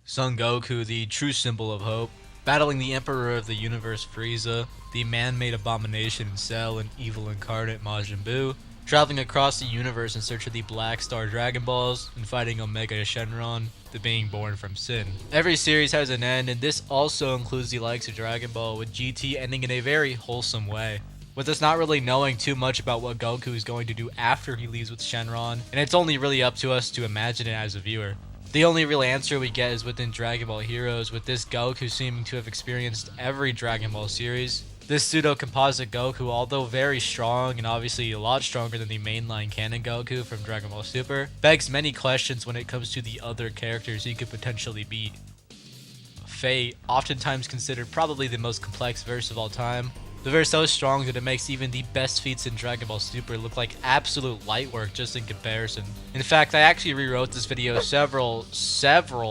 Son Goku, the true symbol of hope, battling the Emperor of the Universe Frieza, the man-made abomination in Cell and evil incarnate Majin Buu, traveling across the universe in search of the Black Star Dragon Balls, and fighting Omega Shenron, the being born from sin. Every series has an end, and this also includes the likes of Dragon Ball, with GT ending in a very wholesome way, with us not really knowing too much about what Goku is going to do after he leaves with Shenron, and it's only really up to us to imagine it as a viewer. The only real answer we get is within Dragon Ball Heroes, with this Goku seeming to have experienced every Dragon Ball series. This pseudo-composite Goku, although very strong and obviously a lot stronger than the mainline canon Goku from Dragon Ball Super, begs many questions when it comes to the other characters he could potentially beat. Fate, oftentimes considered probably the most complex verse of all time. The verse so strong that it makes even the best feats in Dragon Ball Super look like absolute light work just in comparison. In fact, I actually rewrote this video several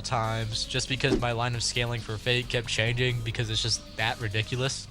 times just because my line of scaling for Fate kept changing because it's just that ridiculous.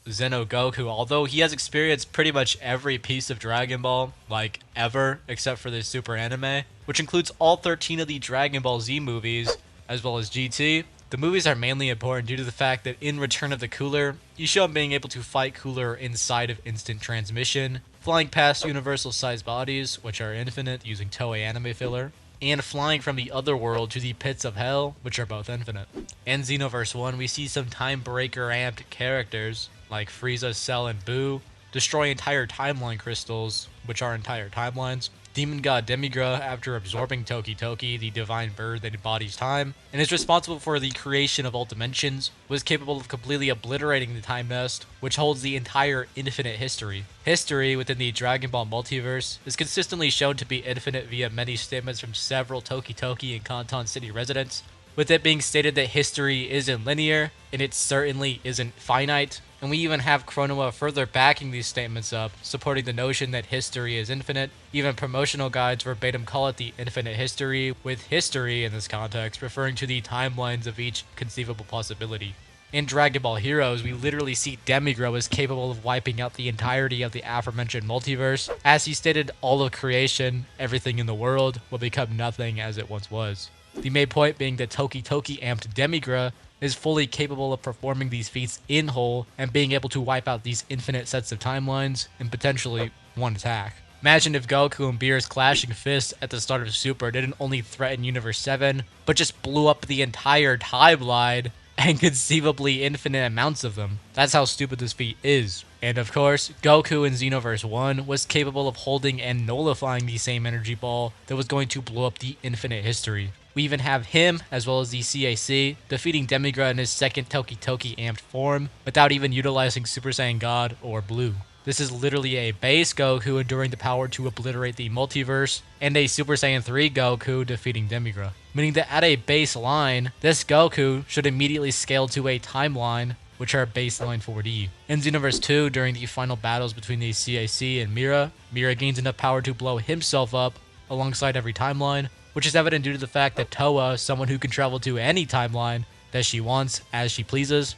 Xeno Goku, although he has experienced pretty much every piece of Dragon Ball, like ever, except for the Super anime, which includes all 13 of the Dragon Ball Z movies, as well as GT. The movies are mainly important due to the fact that in Return of the Cooler, you show him being able to fight Cooler inside of instant transmission, flying past universal-sized bodies, which are infinite using Toei anime filler, and flying from the other world to the pits of hell, which are both infinite. In Xenoverse 1, we see some time breaker amped characters, like Frieza, Cell, and Buu, destroy entire timeline crystals, which are entire timelines. Demon God Demigra, after absorbing Toki Toki, the divine bird that embodies time, and is responsible for the creation of all dimensions, was capable of completely obliterating the Time Nest, which holds the entire infinite history. History within the Dragon Ball multiverse is consistently shown to be infinite via many statements from several Toki Toki and Kanton City residents, with it being stated that history isn't linear, and it certainly isn't finite. And we even have Chronoa further backing these statements up, supporting the notion that history is infinite. Even promotional guides verbatim call it the infinite history, with history in this context referring to the timelines of each conceivable possibility. In Dragon Ball Heroes, we literally see Demigra is capable of wiping out the entirety of the aforementioned multiverse. As he stated, all of creation, everything in the world, will become nothing as it once was. The main point being that Toki Toki amped Demigra is fully capable of performing these feats in whole and being able to wipe out these infinite sets of timelines in potentially one attack. Imagine if Goku and Beerus clashing fists at the start of Super didn't only threaten Universe 7, but just blew up the entire timeline and conceivably infinite amounts of them. That's how stupid this feat is. And of course, Goku in Xenoverse 1 was capable of holding and nullifying the same energy ball that was going to blow up the infinite history. We even have him, as well as the CAC, defeating Demigra in his second Toki Toki amped form, without even utilizing Super Saiyan God or Blue. This is literally a base Goku enduring the power to obliterate the multiverse, and a Super Saiyan 3 Goku defeating Demigra. Meaning that at a baseline, this Goku should immediately scale to a timeline, which are baseline 4D. In Xenoverse 2, during the final battles between the CAC and Mira gains enough power to blow himself up alongside every timeline, which is evident due to the fact that Toa, someone who can travel to any timeline that she wants as she pleases,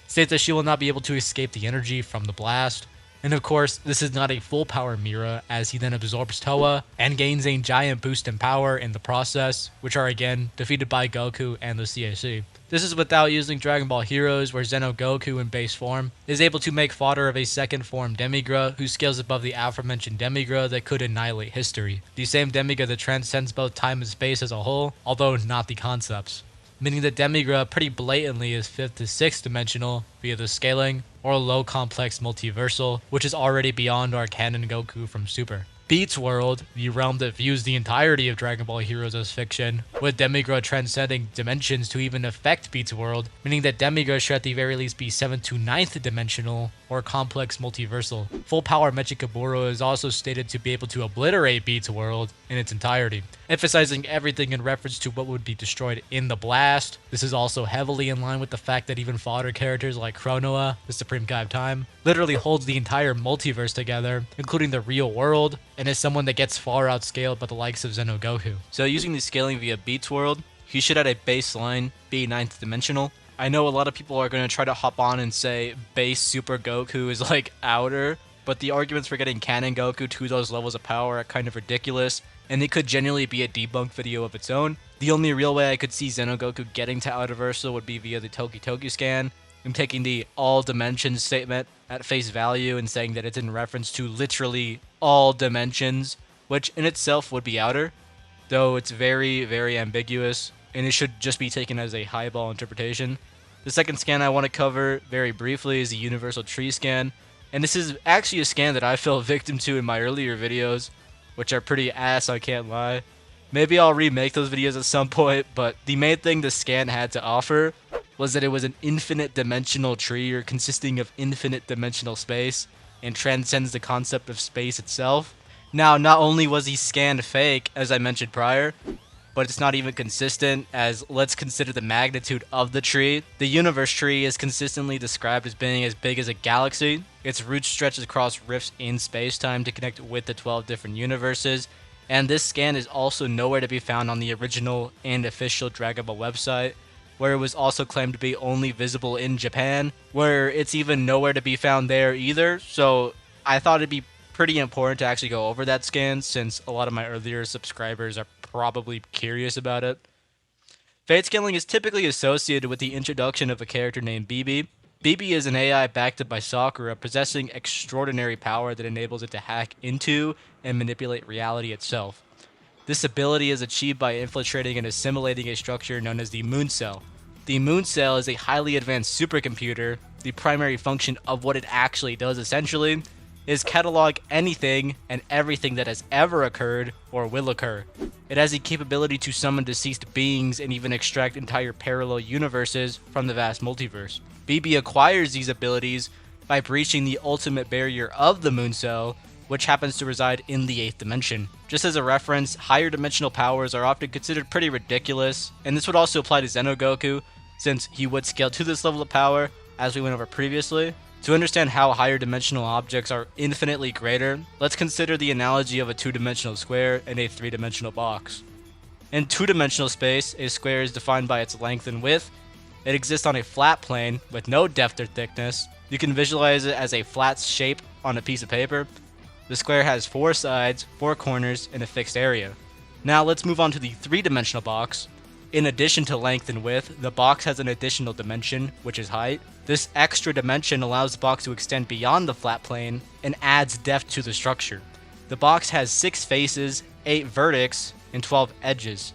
states that she will not be able to escape the energy from the blast. And of course, this is not a full power Mira, as he then absorbs Toa and gains a giant boost in power in the process, which are again defeated by Goku and the CAC. This is without using Dragon Ball Heroes, where Xeno Goku in base form is able to make fodder of a second form Demigra who scales above the aforementioned Demigra that could annihilate history. The same Demigra that transcends both time and space as a whole, although not the concepts. Meaning that Demigra pretty blatantly is 5th to 6th dimensional via the scaling, or low complex multiversal, which is already beyond our canon Goku from Super. Feats World, the realm that views the entirety of Dragon Ball Heroes as fiction, with Demigra transcending dimensions to even affect Feats World, meaning that Demigra should at the very least be 7th to 9th dimensional, or complex multiversal. Full power Mechikaburo is also stated to be able to obliterate Feats World in its entirety, emphasizing everything in reference to what would be destroyed in the blast. This is also heavily in line with the fact that even fodder characters like Chronoa, the Supreme Guy of Time, literally holds the entire multiverse together, including the real world, and is someone that gets far outscaled by the likes of Xeno Goku. So using the scaling via Beats World, he should at a baseline be 9th dimensional. I know a lot of people are going to try to hop on and say base Super Goku is like outer, but the arguments for getting Canon Goku to those levels of power are kind of ridiculous, and it could genuinely be a debunked video of its own. The only real way I could see Xeno Goku getting to Outerversal would be via the Toki Toki scan, and taking the all dimensions statement at face value and saying that it's in reference to literally all dimensions, which in itself would be outer, though it's very, very ambiguous, and it should just be taken as a highball interpretation. The second scan I want to cover very briefly is the Universal Tree scan, and this is actually a scan that I fell victim to in my earlier videos, which are pretty ass, I can't lie. Maybe I'll remake those videos at some point, but the main thing the scan had to offer was that it was an infinite dimensional tree, or consisting of infinite dimensional space, and transcends the concept of space itself. Now, not only was he scanned fake, as I mentioned prior, but it's not even consistent, as let's consider the magnitude of the tree. The universe tree is consistently described as being as big as a galaxy. Its roots stretches across rifts in space-time to connect with the 12 different universes, and this scan is also nowhere to be found on the original and official Dragon Ball website, where it was also claimed to be only visible in Japan, where it's even nowhere to be found there either. So I thought it'd be pretty important to actually go over that scan, since a lot of my earlier subscribers are probably curious about it. Fate scaling is typically associated with the introduction of a character named BB. BB is an AI backed by Sakura, possessing extraordinary power that enables it to hack into and manipulate reality itself. This ability is achieved by infiltrating and assimilating a structure known as the Moon Cell. The Moon Cell is a highly advanced supercomputer. The primary function of what it actually does, essentially, is catalog anything and everything that has ever occurred or will occur. It has the capability to summon deceased beings and even extract entire parallel universes from the vast multiverse. BB acquires these abilities by breaching the ultimate barrier of the Moon Cell, which happens to reside in the 8th dimension. Just as a reference, higher dimensional powers are often considered pretty ridiculous, and this would also apply to Xeno Goku, since he would scale to this level of power, as we went over previously. To understand how higher dimensional objects are infinitely greater, let's consider the analogy of a 2-dimensional square and a 3-dimensional box. In 2-dimensional space, a square is defined by its length and width. It exists on a flat plane with no depth or thickness. You can visualize it as a flat shape on a piece of paper. The square has 4 sides, 4 corners, and a fixed area. Now let's move on to the 3-dimensional box. In addition to length and width, the box has an additional dimension, which is height. This extra dimension allows the box to extend beyond the flat plane and adds depth to the structure. The box has 6 faces, 8 vertex, and 12 edges.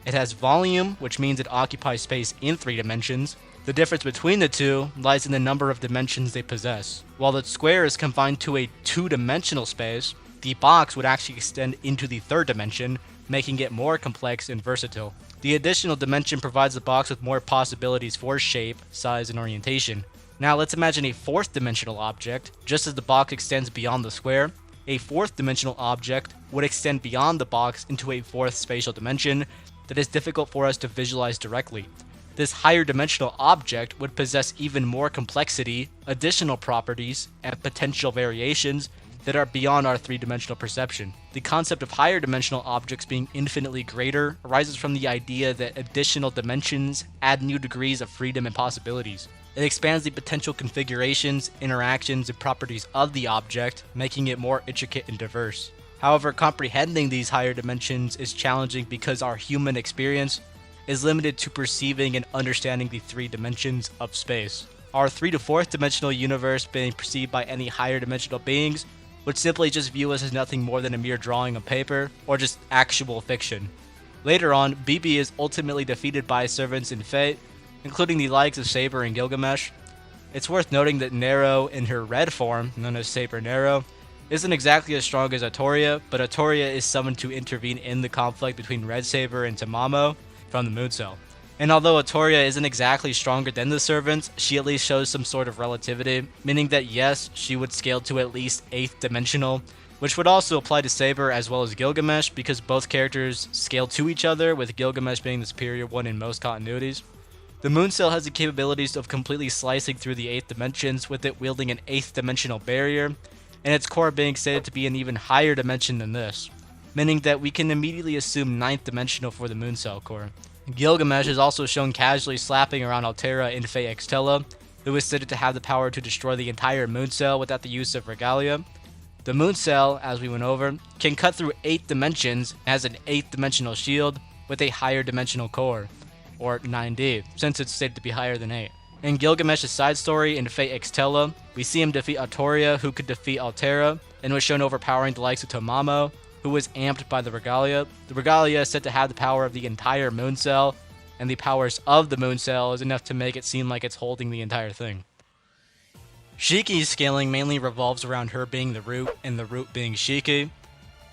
It has volume, which means it occupies space in 3 dimensions. The difference between the two lies in the number of dimensions they possess. While the square is confined to a 2-dimensional space, the box would actually extend into the 3rd dimension, making it more complex and versatile. The additional dimension provides the box with more possibilities for shape, size, and orientation. Now let's imagine a 4th dimensional object. Just as the box extends beyond the square, a 4th dimensional object would extend beyond the box into a 4th spatial dimension that is difficult for us to visualize directly. This higher dimensional object would possess even more complexity, additional properties, and potential variations that are beyond our 3-dimensional perception. The concept of higher dimensional objects being infinitely greater arises from the idea that additional dimensions add new degrees of freedom and possibilities. It expands the potential configurations, interactions, and properties of the object, making it more intricate and diverse. However, comprehending these higher dimensions is challenging because our human experience is limited to perceiving and understanding the 3 dimensions of space. Our 3 to 4th dimensional universe being perceived by any higher dimensional beings would simply just view us as nothing more than a mere drawing on paper, or just actual fiction. Later on, BB is ultimately defeated by servants in Fate, including the likes of Saber and Gilgamesh. It's worth noting that Nero, in her red form, known as Saber Nero, isn't exactly as strong as Atoria, but Atoria is summoned to intervene in the conflict between Red Saber and Tamamo from the Moon Cell. And although Atoria isn't exactly stronger than the servants, she at least shows some sort of relativity, meaning that yes, she would scale to at least 8th dimensional, which would also apply to Saber as well as Gilgamesh, because both characters scale to each other, with Gilgamesh being the superior one in most continuities. The Moon Cell has the capabilities of completely slicing through the 8th dimensions, with it wielding an 8th dimensional barrier, and its core being stated to be an even higher dimension than this, meaning that we can immediately assume 9th dimensional for the Moon Cell core. Gilgamesh is also shown casually slapping around Altera in Fate Extella, who is stated to have the power to destroy the entire Moon Cell without the use of regalia. The Moon Cell, as we went over, can cut through 8 dimensions and has an 8th dimensional shield with a higher dimensional core, or 9D, since it's stated to be higher than 8. In Gilgamesh's side story in Fate Extella, we see him defeat Artoria, who could defeat Altera, and was shown overpowering the likes of Tomamo, who was amped by the Regalia. The Regalia is said to have the power of the entire Moon Cell, and the powers of the Moon Cell is enough to make it seem like it's holding the entire thing. Shiki's scaling mainly revolves around her being the root, and the root being Shiki.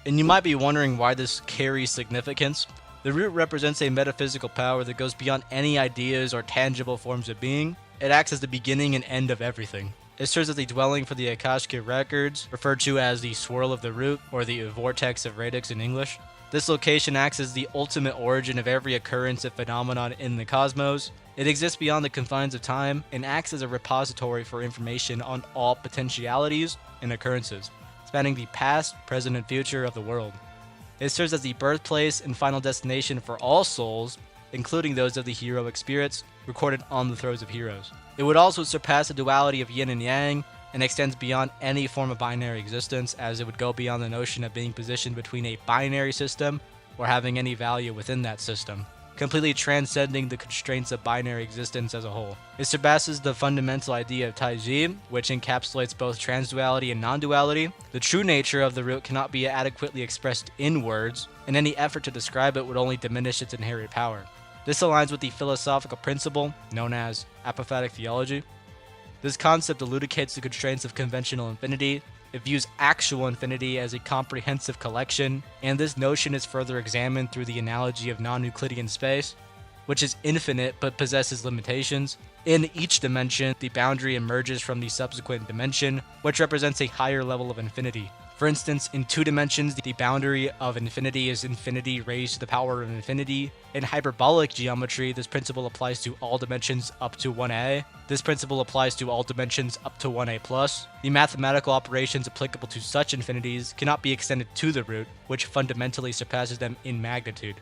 And you might be wondering why this carries significance. The root represents a metaphysical power that goes beyond any ideas or tangible forms of being. It acts as the beginning and end of everything. It serves as a dwelling for the Akashic records, referred to as the swirl of the root, or the vortex of radix in English. This location acts as the ultimate origin of every occurrence and phenomenon in the cosmos. It exists beyond the confines of time and acts as a repository for information on all potentialities and occurrences, spanning the past, present, and future of the world. It serves as the birthplace and final destination for all souls, including those of the heroic spirits recorded on the thrones of heroes. It would also surpass the duality of yin and yang and extends beyond any form of binary existence, as it would go beyond the notion of being positioned between a binary system or having any value within that system, completely transcending the constraints of binary existence as a whole. It surpasses the fundamental idea of Taiji, which encapsulates both transduality and non-duality. The true nature of the root cannot be adequately expressed in words, and any effort to describe it would only diminish its inherent power. This aligns with the philosophical principle known as apophatic theology. This concept elucidates the constraints of conventional infinity. It views actual infinity as a comprehensive collection, and this notion is further examined through the analogy of non-Euclidean space, which is infinite but possesses limitations. In each dimension, the boundary emerges from the subsequent dimension, which represents a higher level of infinity. For instance, in 2 dimensions, the boundary of infinity is infinity raised to the power of infinity. In hyperbolic geometry, this principle applies to all dimensions up to 1a. This principle applies to all dimensions up to 1a+. The mathematical operations applicable to such infinities cannot be extended to the root, which fundamentally surpasses them in magnitude.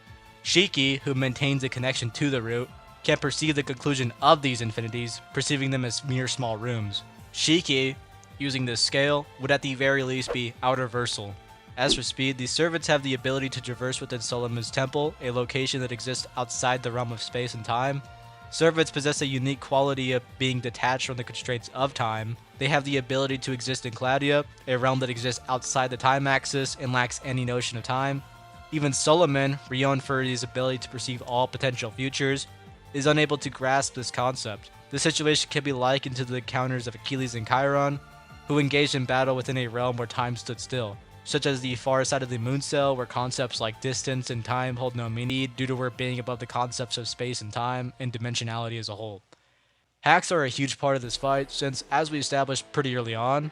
Shiki, who maintains a connection to the root, can perceive the conclusion of these infinities, perceiving them as mere small rooms. Shiki, using this scale, would at the very least be outerversal. As for speed, the servants have the ability to traverse within Solomon's temple, a location that exists outside the realm of space and time. Servants possess a unique quality of being detached from the constraints of time. They have the ability to exist in Claudia, a realm that exists outside the time axis and lacks any notion of time. Even Solomon, renowned for his ability to perceive all potential futures, is unable to grasp this concept. This situation can be likened to the encounters of Achilles and Chiron, who engaged in battle within a realm where time stood still, such as the far side of the Moon Cell, where concepts like distance and time hold no meaning due to her being above the concepts of space and time and dimensionality as a whole. Hacks are a huge part of this fight, since, as we established pretty early on,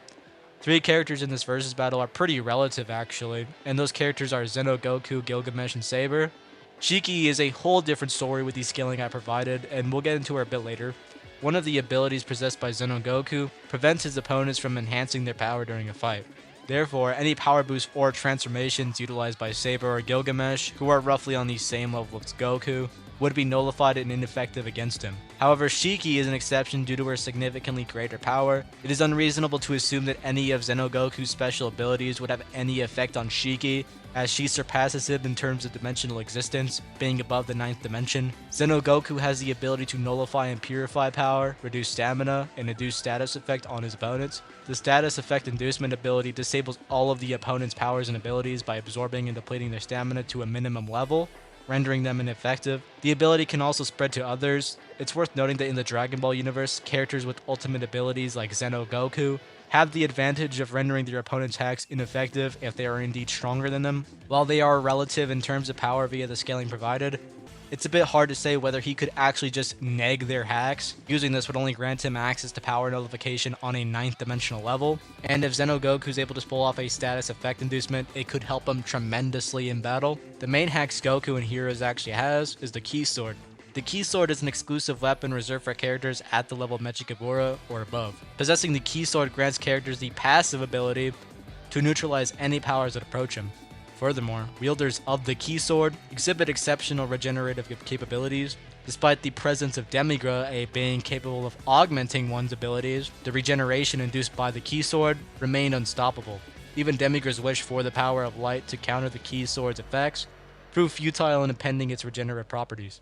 3 characters in this versus battle are pretty relative actually, and those characters are Xeno Goku, Gilgamesh, and Saber. Shiki is a whole different story with the scaling I provided, and we'll get into her a bit later. One of the abilities possessed by Xeno Goku prevents his opponents from enhancing their power during a fight. Therefore, any power boosts or transformations utilized by Saber or Gilgamesh, who are roughly on the same level as Goku, would be nullified and ineffective against him. However, Shiki is an exception due to her significantly greater power. It is unreasonable to assume that any of Xeno Goku's special abilities would have any effect on Shiki, as she surpasses him in terms of dimensional existence, being above the 9th dimension. Xeno Goku has the ability to nullify and purify power, reduce stamina, and induce status effect on his opponents. The status effect inducement ability disables all of the opponent's powers and abilities by absorbing and depleting their stamina to a minimum level, rendering them ineffective. The ability can also spread to others. It's worth noting that in the Dragon Ball universe, characters with ultimate abilities like Xeno Goku have the advantage of rendering their opponent's hacks ineffective if they are indeed stronger than them. While they are relative in terms of power via the scaling provided, it's a bit hard to say whether he could actually just neg their hacks. Using this would only grant him access to power nullification on a 9th dimensional level, and if Xeno Goku is able to pull off a status effect inducement, it could help him tremendously in battle. The main hacks Goku and Heroes actually has is the Key Sword. The Key Sword is an exclusive weapon reserved for characters at the level of Mechikabura or above. Possessing the Key Sword grants characters the passive ability to neutralize any powers that approach him. Furthermore, wielders of the Key Sword exhibit exceptional regenerative capabilities. Despite the presence of Demigra, a being capable of augmenting one's abilities, the regeneration induced by the Key Sword remained unstoppable. even Demiurge's wish for the power of light to counter the key sword's effects prove futile in impending its regenerative properties.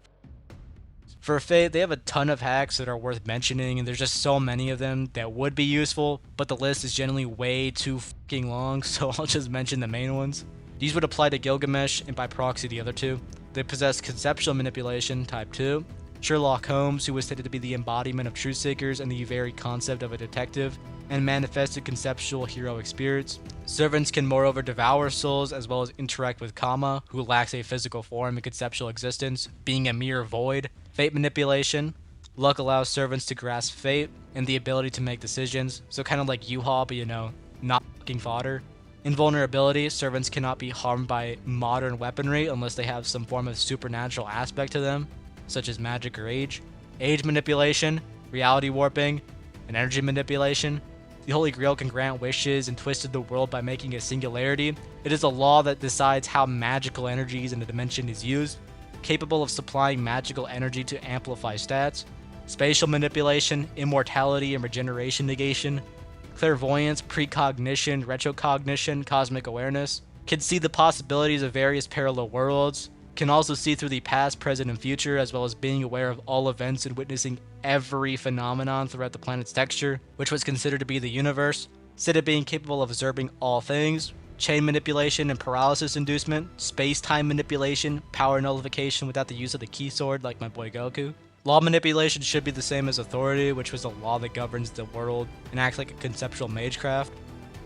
For Fate, they have a ton of hacks that are worth mentioning, and there's just so many of them that would be useful, but the list is generally way too fucking long, so I'll just mention the main ones. These would apply to Gilgamesh, and by proxy the other two. They possess Conceptual Manipulation, Type 2, Sherlock Holmes, who was stated to be the embodiment of truth seekers and the very concept of a detective, and manifested conceptual heroic spirits. Servants can moreover devour souls as well as interact with Kama, who lacks a physical form and conceptual existence, being a mere void. Fate Manipulation. Luck allows servants to grasp fate and the ability to make decisions, so kind of like Yhwach, but not fucking fodder. Invulnerability. Servants cannot be harmed by modern weaponry unless they have some form of supernatural aspect to them, such as magic or age. Age Manipulation, Reality Warping, and Energy Manipulation. The Holy Grail can grant wishes and twisted the world by making a singularity. It is a law that decides how magical energies in a dimension is used, capable of supplying magical energy to amplify stats. Spatial Manipulation, Immortality and Regeneration Negation. Clairvoyance, Precognition, Retrocognition, Cosmic Awareness. Can see the possibilities of various parallel worlds. Can also see through the past, present, and future, as well as being aware of all events and witnessing every phenomenon throughout the planet's texture, which was considered to be the universe. Said it being capable of observing all things. Chain Manipulation and Paralysis Inducement. Space-Time Manipulation, Power Nullification without the use of the key sword like my boy Goku. Law Manipulation should be the same as Authority, which was a law that governs the world and acts like a conceptual magecraft.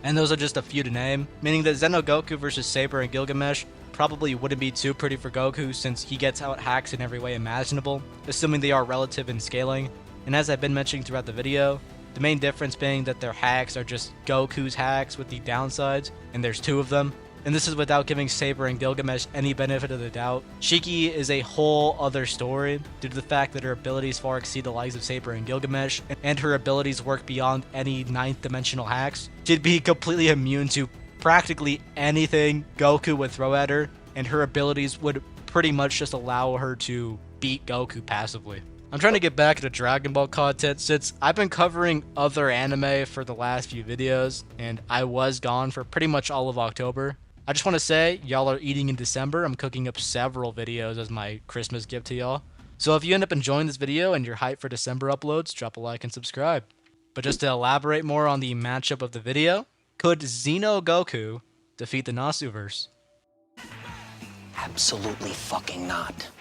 And those are just a few to name, meaning that Xeno Goku vs Saber and Gilgamesh probably wouldn't be too pretty for Goku since he gets out hacks in every way imaginable, assuming they are relative in scaling. And as I've been mentioning throughout the video, the main difference being that their hacks are just Goku's hacks with the downsides, and there's two of them. And this is without giving Saber and Gilgamesh any benefit of the doubt. Shiki is a whole other story, due to the fact that her abilities far exceed the likes of Saber and Gilgamesh, and her abilities work beyond any 9th dimensional hacks. She'd be completely immune to practically anything Goku would throw at her, and her abilities would pretty much just allow her to beat Goku passively. I'm trying to get back into Dragon Ball content since I've been covering other anime for the last few videos, and I was gone for pretty much all of October. I just want to say, y'all are eating in December. I'm cooking up several videos as my Christmas gift to y'all. So if you end up enjoying this video and you're hyped for December uploads, drop a like and subscribe. But just to elaborate more on the matchup of the video, could Xeno Goku defeat the Nasuverse? Absolutely fucking not.